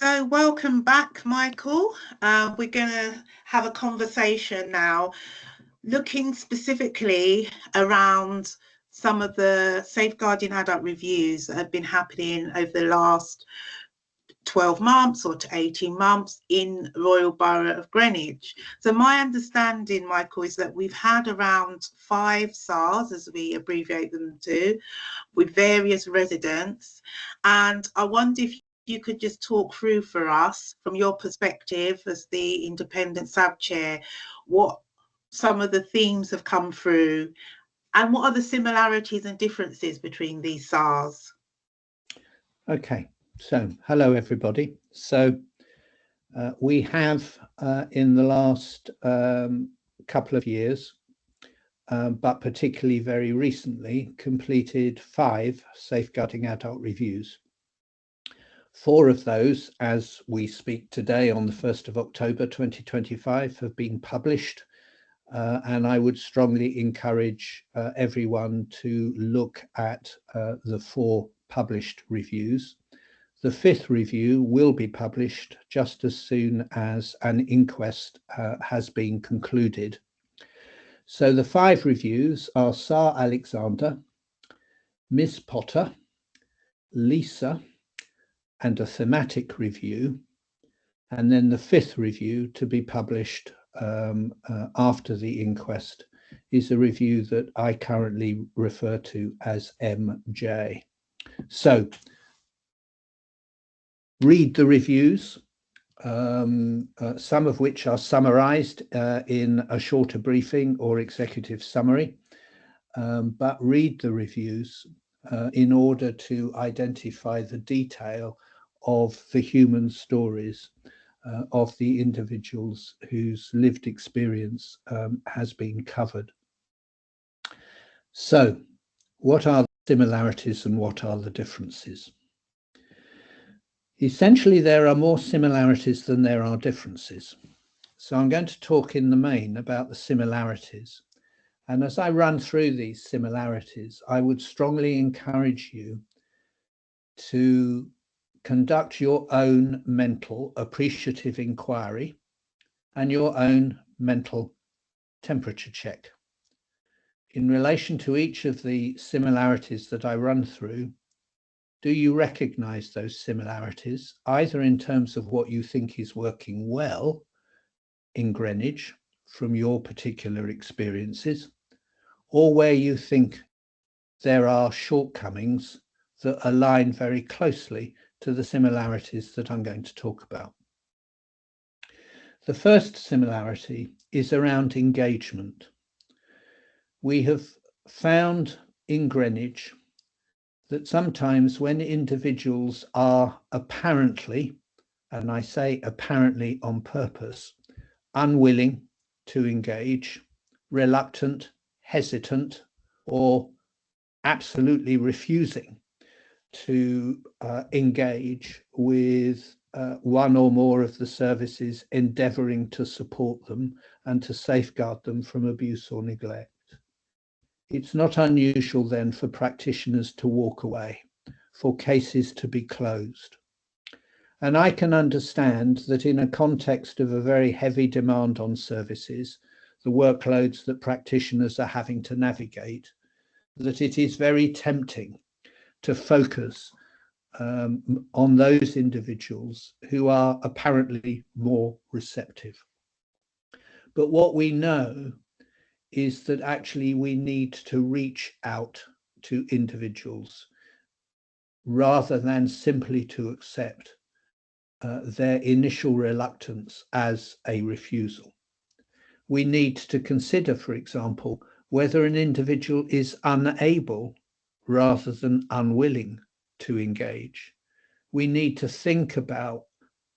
So welcome back, Michael. We're going to have a conversation now, looking specifically around some of the safeguarding adult reviews that have been happening over the last 12 months or to 18 months in Royal Borough of Greenwich. So my understanding, Michael, is that we've had around 5 SARs, as we abbreviate them to, with various residents. And I wonder if you could just talk through for us, from your perspective as the independent sub-chair, what some of the themes have come through and what are the similarities and differences between these SARs? Okay, so hello everybody. So we have in the last couple of years, but particularly very recently, completed 5 safeguarding adult reviews. 4 of those, as we speak today on the 1st of October 2025, have been published, and I would strongly encourage everyone to look at the 4 published reviews. The 5th review will be published just as soon as an inquest has been concluded. So the 5 reviews are SAR Alexander, Miss Potter, Lisa, and a thematic review, and then the 5th review to be published after the inquest is a review that I currently refer to as MJ. So read the reviews, some of which are summarized in a shorter briefing or executive summary, but read the reviews in order to identify the detail of the human stories of the individuals whose lived experience has been covered. So, what are the similarities and what are the differences? Essentially, there are more similarities than there are differences. So I'm going to talk in the main about the similarities. And as I run through these similarities, I would strongly encourage you to conduct your own mental appreciative inquiry and your own mental temperature check. In relation to each of the similarities that I run through, do you recognize those similarities, either in terms of what you think is working well in Greenwich from your particular experiences, or where you think there are shortcomings that align very closely to the similarities that I'm going to talk about? The first similarity is around engagement. We have found in Greenwich that sometimes when individuals are apparently, and I say apparently on purpose, unwilling to engage, reluctant, hesitant, or absolutely refusing to engage with one or more of the services endeavouring to support them and to safeguard them from abuse or neglect. It's not unusual then for practitioners to walk away, for cases to be closed. And I can understand that in a context of a very heavy demand on services, the workloads that practitioners are having to navigate, that it is very tempting to focus on those individuals who are apparently more receptive. But what we know is that actually we need to reach out to individuals rather than simply to accept their initial reluctance as a refusal. We need to consider, for example, whether an individual is unable rather than unwilling to engage. We need to think about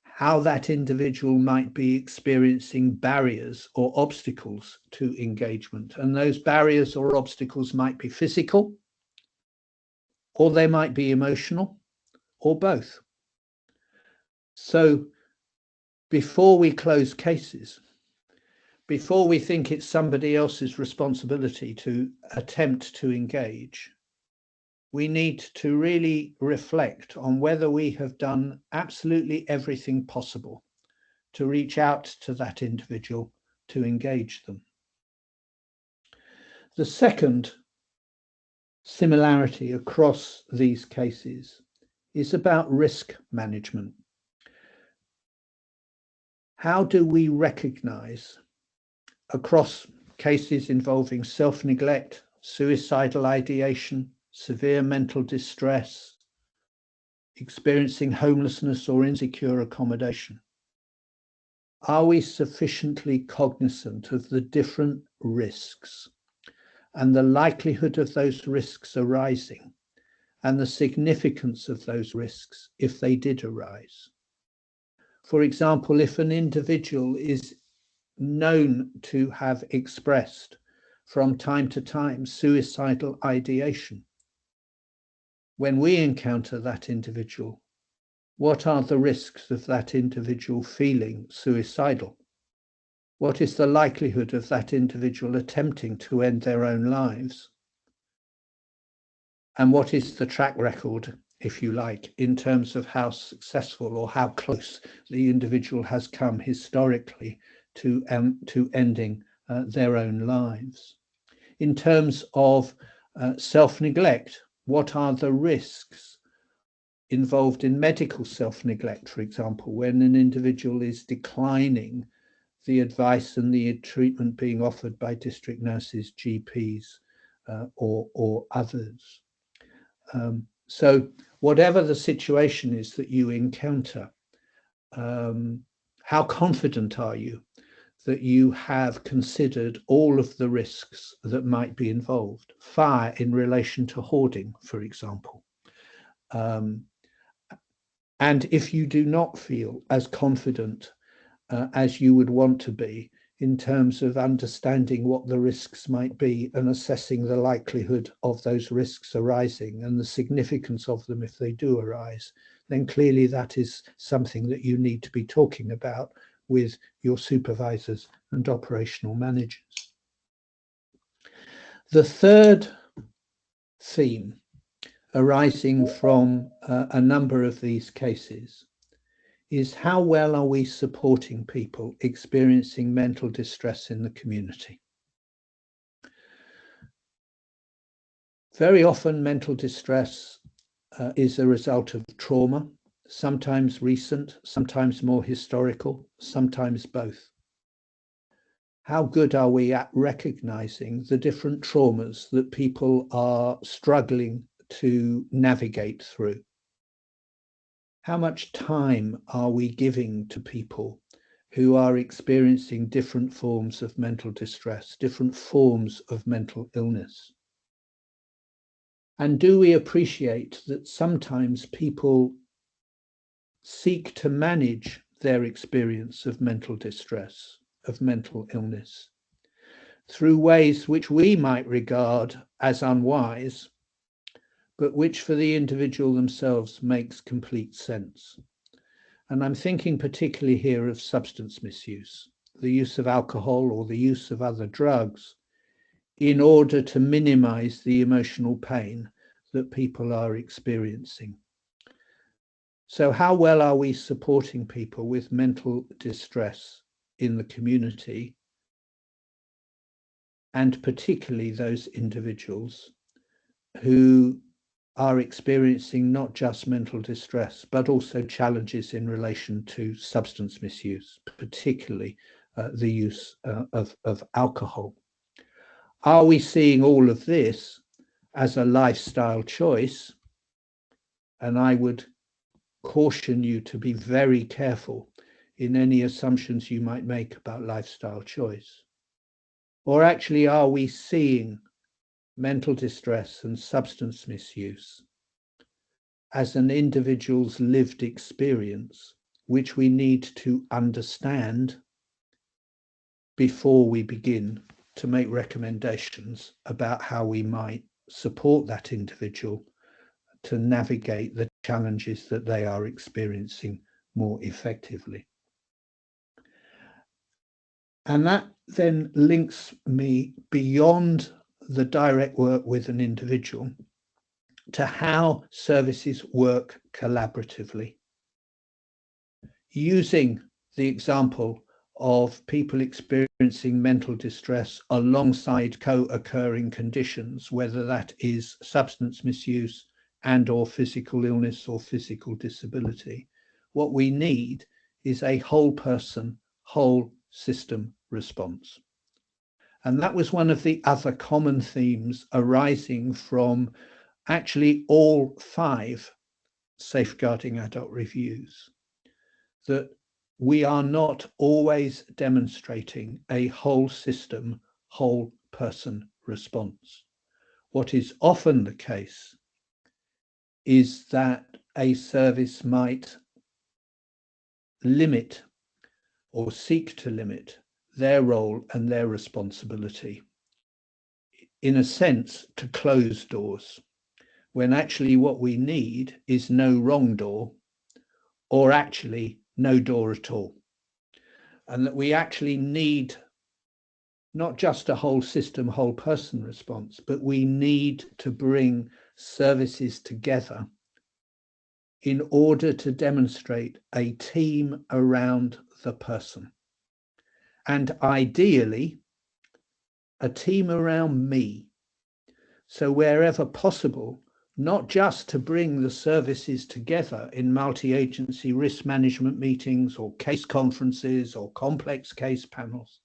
how that individual might be experiencing barriers or obstacles to engagement. And those barriers or obstacles might be physical, or they might be emotional, or both. So before we close cases, before we think it's somebody else's responsibility to attempt to engage, we need to really reflect on whether we have done absolutely everything possible to reach out to that individual, to engage them. The second similarity across these cases is about risk management. How do we recognize across cases involving self-neglect, suicidal ideation, severe mental distress, experiencing homelessness or insecure accommodation? Are we sufficiently cognizant of the different risks and the likelihood of those risks arising and the significance of those risks if they did arise? For example, if an individual is known to have expressed from time to time suicidal ideation, when we encounter that individual, what are the risks of that individual feeling suicidal? What is the likelihood of that individual attempting to end their own lives? And what is the track record, if you like, in terms of how successful or how close the individual has come historically to ending their own lives? In terms of self-neglect, what are the risks involved in medical self-neglect, for example, when an individual is declining the advice and the treatment being offered by district nurses, GPs, or others? So whatever the situation is that you encounter, how confident are you that you have considered all of the risks that might be involved? Fire in relation to hoarding, for example. And if you do not feel as confident as you would want to be in terms of understanding what the risks might be and assessing the likelihood of those risks arising and the significance of them if they do arise, then clearly that is something that you need to be talking about with your supervisors and operational managers. The third theme arising from a number of these cases is how well are we supporting people experiencing mental distress in the community? Very often mental distress is a result of trauma, sometimes recent, sometimes more historical, sometimes both. How good are we at recognizing the different traumas that people are struggling to navigate through? How much time are we giving to people who are experiencing different forms of mental distress, different forms of mental illness? And do we appreciate that sometimes people seek to manage their experience of mental distress, of mental illness, through ways which we might regard as unwise, but which for the individual themselves makes complete sense? And I'm thinking particularly here of substance misuse, the use of alcohol or the use of other drugs in order to minimize the emotional pain that people are experiencing. So how well are we supporting people with mental distress in the community, and particularly those individuals who are experiencing not just mental distress, but also challenges in relation to substance misuse, particularly the use of alcohol? Are we seeing all of this as a lifestyle choice? And I would caution you to be very careful in any assumptions you might make about lifestyle choice. Or actually, are we seeing mental distress and substance misuse as an individual's lived experience, which we need to understand before we begin to make recommendations about how we might support that individual to navigate the challenges that they are experiencing more effectively? And that then links me beyond the direct work with an individual to how services work collaboratively. Using the example of people experiencing mental distress alongside co-occurring conditions, whether that is substance misuse and/or physical illness or physical disability, what we need is a whole person, whole system response. And that was one of the other common themes arising from actually all 5 safeguarding adult reviews, that we are not always demonstrating a whole system, whole person response. What is often the case is that a service might limit or seek to limit their role and their responsibility, in a sense, to close doors, when actually what we need is no wrong door, or actually no door at all. And that we actually need not just a whole system, whole person response, but we need to bring services together in order to demonstrate a team around the person. And ideally, a team around me. So wherever possible, not just to bring the services together in multi-agency risk management meetings or case conferences or complex case panels,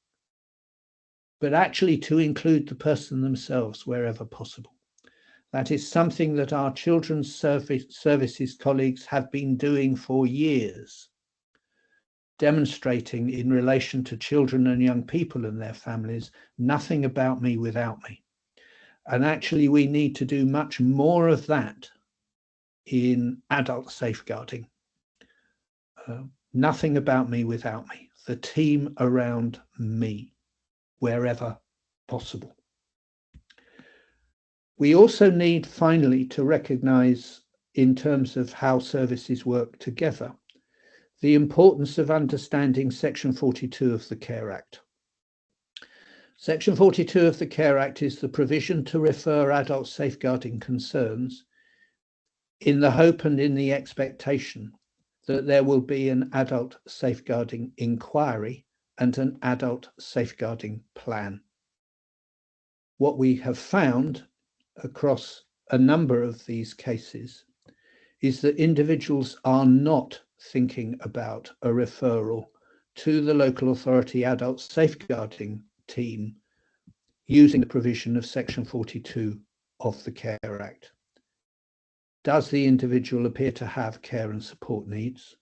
but actually to include the person themselves wherever possible. That is something that our children's services colleagues have been doing for years, demonstrating in relation to children and young people and their families, nothing about me without me. And actually, we need to do much more of that in adult safeguarding. Nothing about me without me, the team around me, wherever possible. We also need, finally, to recognise, in terms of how services work together, the importance of understanding Section 42 of the CARE Act. Section 42 of the CARE Act is the provision to refer adult safeguarding concerns in the hope and in the expectation that there will be an adult safeguarding inquiry and an adult safeguarding plan. What we have found across a number of these cases is that individuals are not thinking about a referral to the local authority adult safeguarding team using the provision of Section 42 of the CARE Act. Does the individual appear to have care and support needs?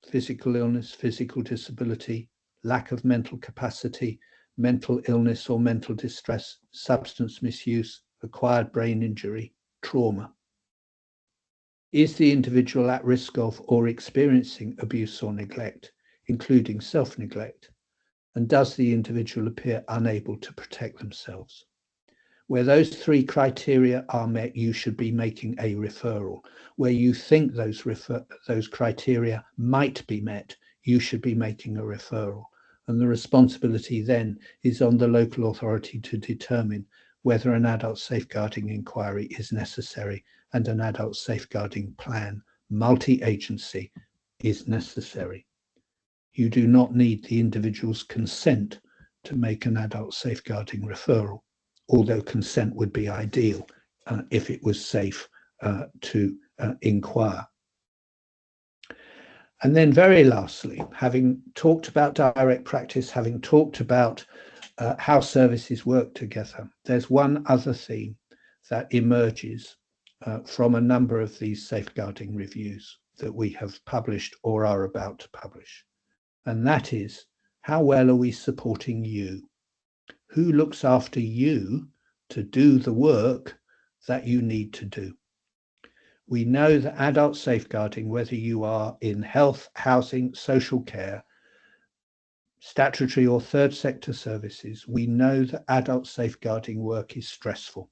Physical illness, physical disability, lack of mental capacity, mental illness or mental distress, substance misuse, acquired brain injury, trauma? Is the individual at risk of or experiencing abuse or neglect, including self-neglect? And does the individual appear unable to protect themselves? Where those 3 criteria are met, you should be making a referral. Where you think those criteria might be met, you should be making a referral. And the responsibility then is on the local authority to determine whether an adult safeguarding inquiry is necessary and an adult safeguarding plan, multi-agency, is necessary. You do not need the individual's consent to make an adult safeguarding referral, although consent would be ideal if it was safe to inquire. And then very lastly, having talked about direct practice, having talked about how services work together, there's one other theme that emerges from a number of these safeguarding reviews that we have published or are about to publish. And that is, how well are we supporting you? Who looks after you to do the work that you need to do? We know that adult safeguarding, whether you are in health, housing, social care, statutory or third sector services, we know that adult safeguarding work is stressful.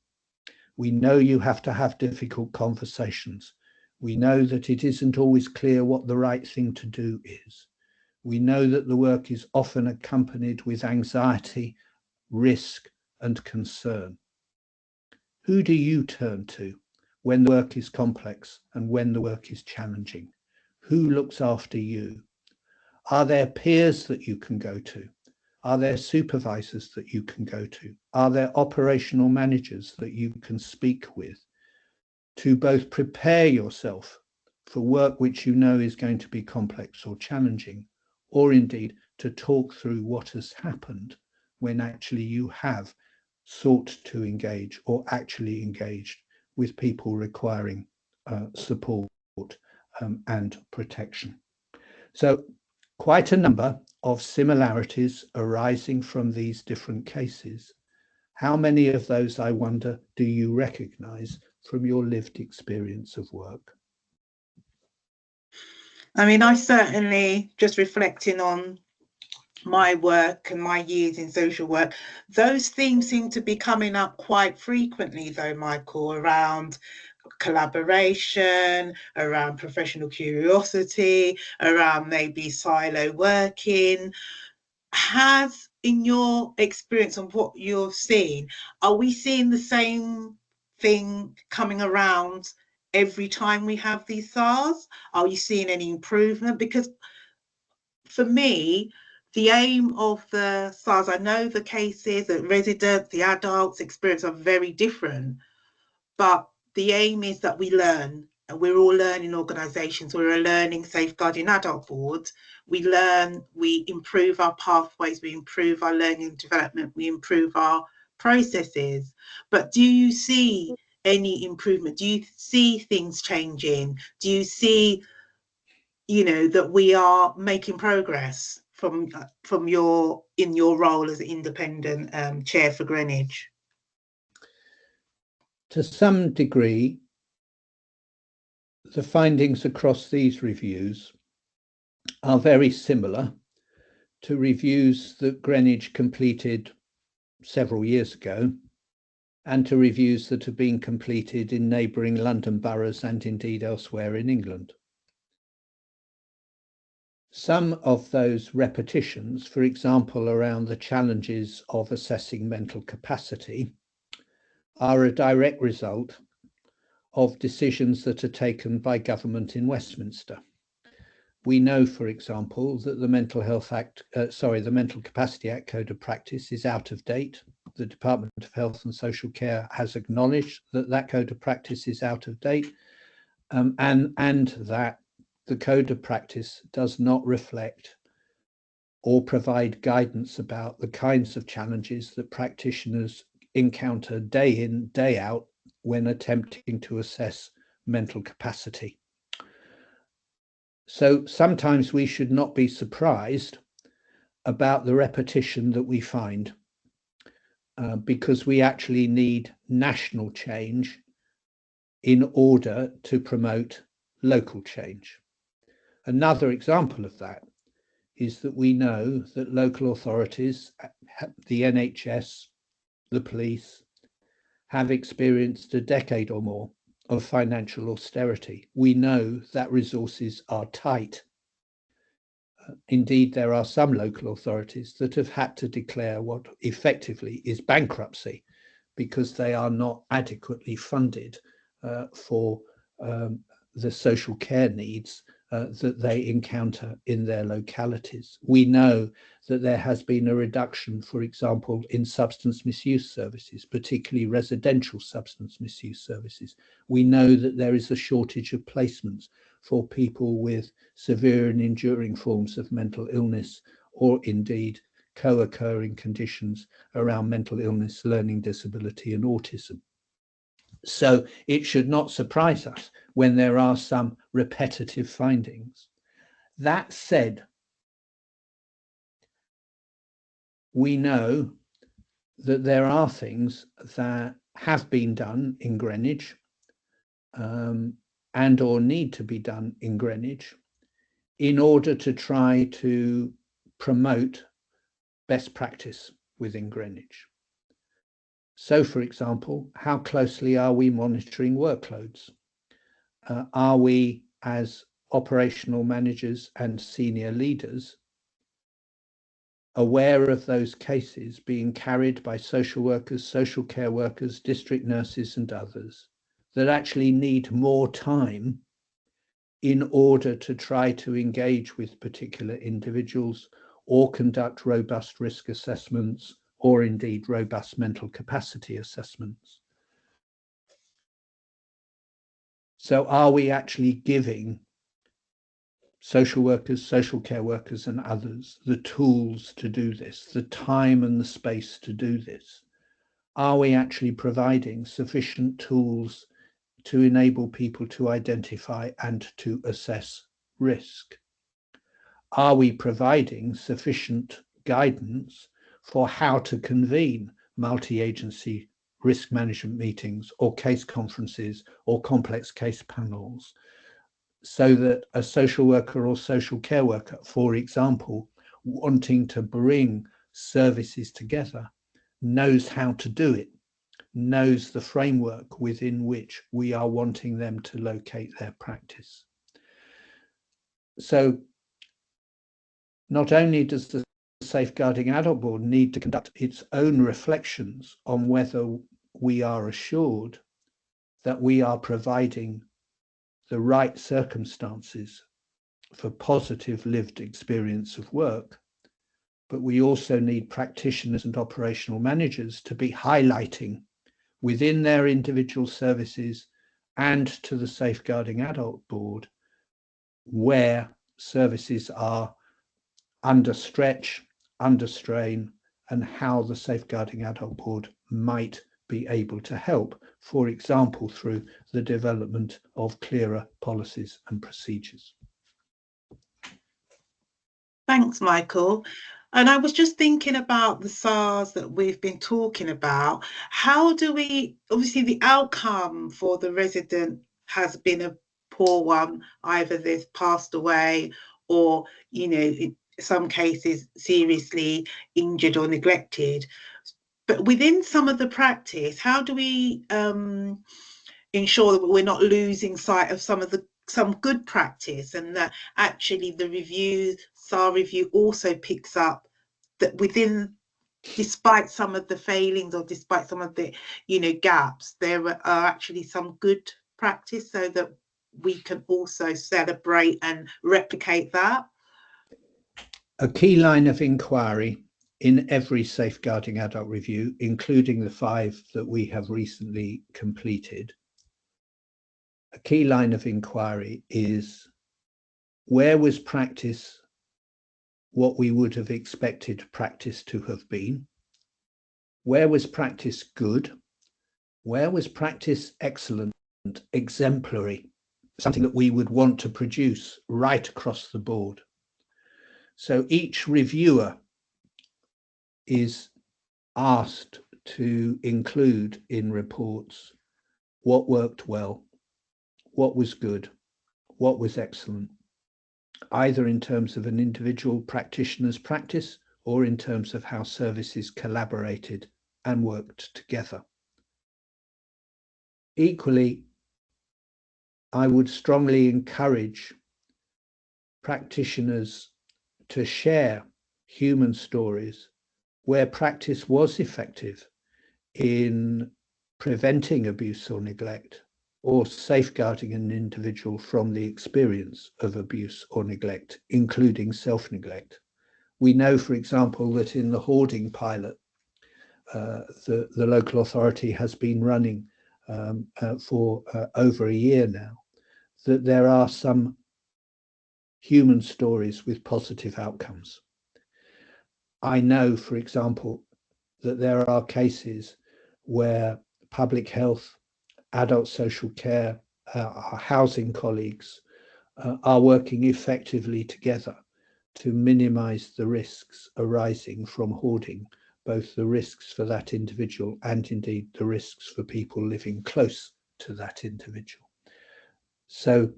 We know you have to have difficult conversations. We know that it isn't always clear what the right thing to do is. We know that the work is often accompanied with anxiety, risk, and concern. Who do you turn to when the work is complex and when the work is challenging? Who looks after you? Are there peers that you can go to? Are there supervisors that you can go to? Are there operational managers that you can speak with to both prepare yourself for work which you know is going to be complex or challenging, or indeed to talk through what has happened when actually you have sought to engage or actually engaged with people requiring support and protection? So quite a number of similarities arising from these different cases. How many of those, I wonder, do you recognise from your lived experience of work? I mean, I certainly, just reflecting on my work and my years in social work, those themes seem to be coming up quite frequently, though, Michael, around collaboration, around professional curiosity, around maybe silo working. Has, in your experience of what you've seen, are we seeing the same thing coming around every time we have these SARS? Are you seeing any improvement? Because for me, the aim of the SARS, I know the cases, the residents, the adults' experience are very different, but the aim is that we learn, and we're all learning organisations. We're a learning safeguarding adult board. We learn, we improve our pathways, we improve our learning and development, we improve our processes. But do you see any improvement? Do you see things changing? Do you see, that we are making progress from your role as independent chair for Greenwich? To some degree, the findings across these reviews are very similar to reviews that Greenwich completed several years ago and to reviews that have been completed in neighbouring London boroughs and indeed elsewhere in England. Some of those repetitions, for example, around the challenges of assessing mental capacity, are a direct result of decisions that are taken by government in Westminster. We know, for example, that the Mental Capacity Act Code of Practice is out of date. The Department of Health and Social Care has acknowledged that that Code of Practice is out of date, and that the Code of Practice does not reflect or provide guidance about the kinds of challenges that practitioners encounter day in, day out when attempting to assess mental capacity. So sometimes we should not be surprised about the repetition that we find, because we actually need national change in order to promote local change. Another example of that is that we know that local authorities, the NHS, the police, have experienced a decade or more of financial austerity. We know that resources are tight. Indeed, there are some local authorities that have had to declare what effectively is bankruptcy because they are not adequately funded for the social care needs that they encounter in their localities. We know that there has been a reduction, for example, in substance misuse services, particularly residential substance misuse services. We know that there is a shortage of placements for people with severe and enduring forms of mental illness, or indeed co-occurring conditions around mental illness, learning disability, and autism. So it should not surprise us when there are some repetitive findings. That said, we know that there are things that have been done in Greenwich and or need to be done in Greenwich in order to try to promote best practice within Greenwich. So, for example, how closely are we monitoring workloads? Are we, as operational managers and senior leaders, aware of those cases being carried by social workers, social care workers, district nurses, and others that actually need more time in order to try to engage with particular individuals or conduct robust risk assessments or indeed robust mental capacity assessments. So are we actually giving social workers, social care workers and others the tools to do this, the time and the space to do this? Are we actually providing sufficient tools to enable people to identify and to assess risk? Are we providing sufficient guidance for how to convene multi-agency risk management meetings or case conferences or complex case panels, so that a social worker or social care worker, for example, wanting to bring services together, knows how to do it, knows the framework within which we are wanting them to locate their practice? So not only does the Safeguarding Adult Board need to conduct its own reflections on whether we are assured that we are providing the right circumstances for positive lived experience of work, but we also need practitioners and operational managers to be highlighting within their individual services and to the Safeguarding Adult Board where services are under stretch, under strain, and how the Safeguarding Adult Board might be able to help, for example, through the development of clearer policies and procedures. Thanks, Michael. And I was just thinking about the SARS that we've been talking about. How do we, obviously the outcome for the resident has been a poor one, either they've passed away or, you know, in some cases seriously injured or neglected. But within some of the practice, how do we ensure that we're not losing sight of some good practice, and that actually the SAR review also picks up that within, despite some of the failings or despite some of the, you know, gaps, there are actually some good practice, so that we can also celebrate and replicate that? A key line of inquiry in every Safeguarding Adult review, including the 5 that we have recently completed, a key line of inquiry is, where was practice what we would have expected practice to have been? Where was practice good? Where was practice excellent, exemplary, something that we would want to produce right across the board? So each reviewer is asked to include in reports what worked well, what was good, what was excellent, either in terms of an individual practitioner's practice or in terms of how services collaborated and worked together. Equally, I would strongly encourage practitioners to share human stories where practice was effective in preventing abuse or neglect, or safeguarding an individual from the experience of abuse or neglect, including self-neglect. We know, for example, that in the hoarding pilot, the local authority has been running for over a year now, that there are some human stories with positive outcomes. I know, for example, that there are cases where public health, adult social care, our housing colleagues are working effectively together to minimize the risks arising from hoarding, both the risks for that individual and indeed the risks for people living close to that individual. So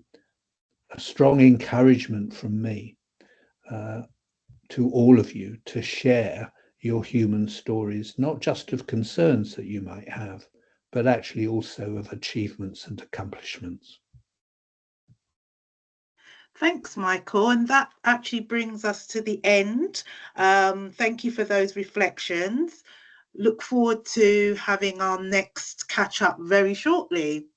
a strong encouragement from me to all of you to share your human stories, not just of concerns that you might have, but actually also of achievements and accomplishments. Thanks, Michael. And that actually brings us to the end. Thank you for those reflections. Look forward to having our next catch up very shortly.